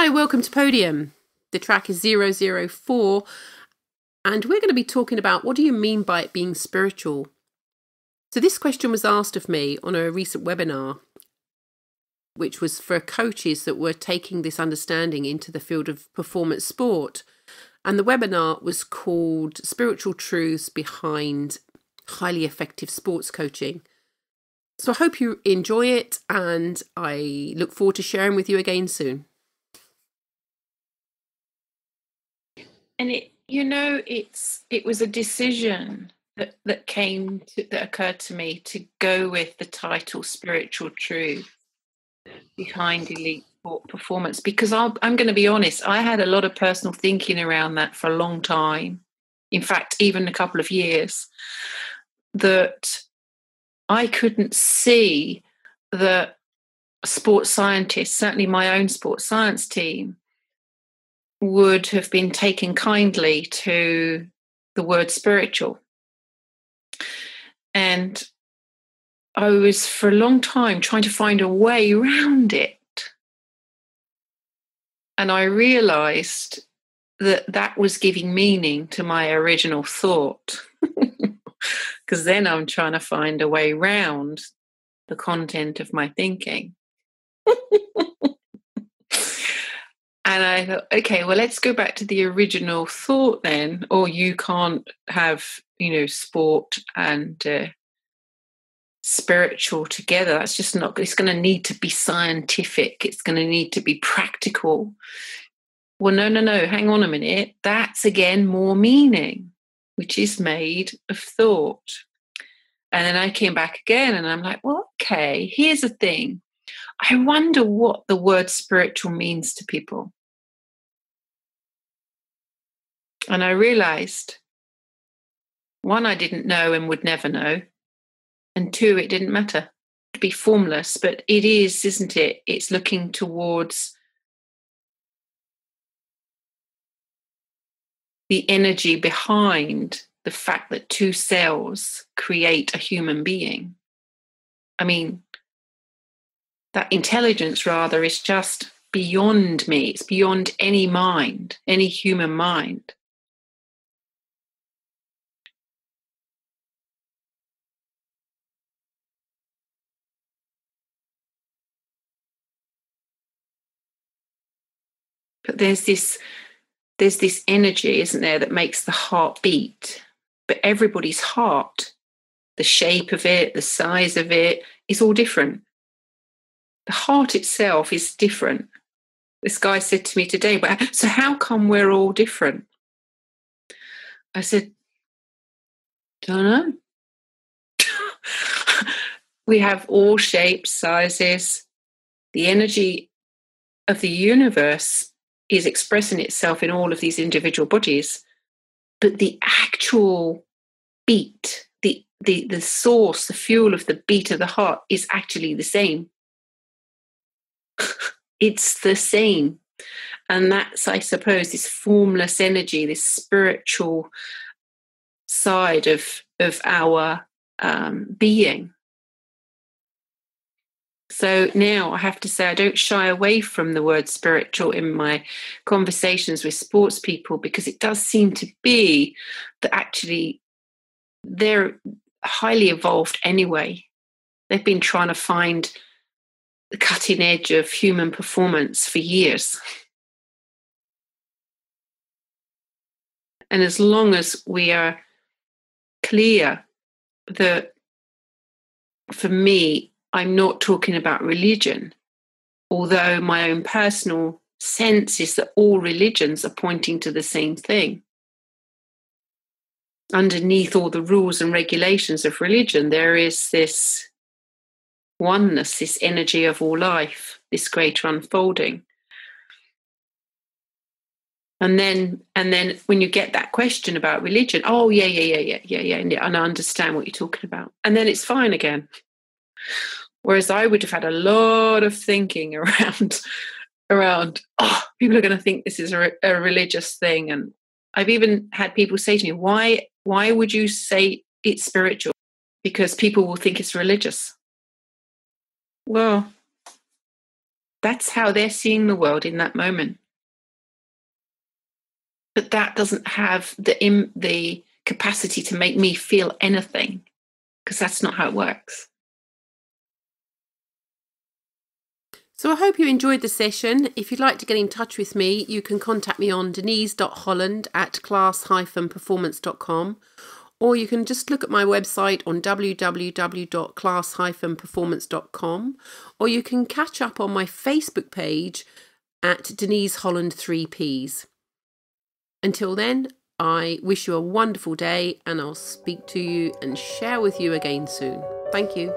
Hi, welcome to Podium. The track is 004, and we're going to be talking about what do you mean by it being spiritual? So this question was asked of me on a recent webinar, which was for coaches that were taking this understanding into the field of performance sport. And the webinar was called Spiritual Truths Behind Highly Effective Sports Coaching. So I hope you enjoy it, and I look forward to sharing with you again soon. And it was a decision that occurred to me to go with the title Spiritual Truth Behind Elite Sport Performance, because I'm going to be honest, I had a lot of personal thinking around that for a long time. In fact, even a couple of years, that I couldn't see that sports scientists, certainly my own sports science team, would have been taken kindly to the word spiritual. And I was for a long time trying to find a way around it. And I realized that that was giving meaning to my original thought. Because then I'm trying to find a way around the content of my thinking. And I thought, okay, well, let's go back to the original thought then. Or you can't have, sport and spiritual together. That's just not, it's going to need to be scientific. It's going to need to be practical. Well, no, hang on a minute. That's again more meaning, which is made of thought. And then I came back again and I'm like, well, okay, here's the thing. I wonder what the word spiritual means to people. And I realized, one, I didn't know and would never know. And two, it didn't matter. It'd be formless, but it is, isn't it? It's looking towards the energy behind the fact that two cells create a human being. I mean, that intelligence, rather, is just beyond me. It's beyond any mind, any human mind. But there's this energy, isn't there, that makes the heart beat. But everybody's heart, the shape of it, the size of it, is all different. The heart itself is different. This guy said to me today, so how come we're all different? I said, don't know. We have all shapes, sizes. The energy of the universe is expressing itself in all of these individual bodies. But the actual beat, the source, the fuel of the beat of the heart is actually the same. It's the same. And that's, I suppose, this formless energy, this spiritual side of our being. So now I have to say I don't shy away from the word spiritual in my conversations with sports people, because it does seem to be that actually they're highly evolved anyway. They've been trying to find the cutting edge of human performance for years. And as long as we are clear that, for me, I'm not talking about religion, although my own personal sense is that all religions are pointing to the same thing. Underneath all the rules and regulations of religion, there is this oneness, this energy of all life, this greater unfolding. And then when you get that question about religion, oh, yeah, and I understand what you're talking about. And then it's fine again. Whereas I would have had a lot of thinking around, people are going to think this is a religious thing. And I've even had people say to me, why would you say it's spiritual? Because people will think it's religious. Well, That's how they're seeing the world in that moment. But that doesn't have the capacity to make me feel anything, because that's not how it works. So I hope you enjoyed the session. If you'd like to get in touch with me, you can contact me on denise.holland@class-performance.com, or you can just look at my website on www.class-performance.com, or you can catch up on my Facebook page at Denise Holland 3Ps. Until then, I wish you a wonderful day, and I'll speak to you and share with you again soon. Thank you.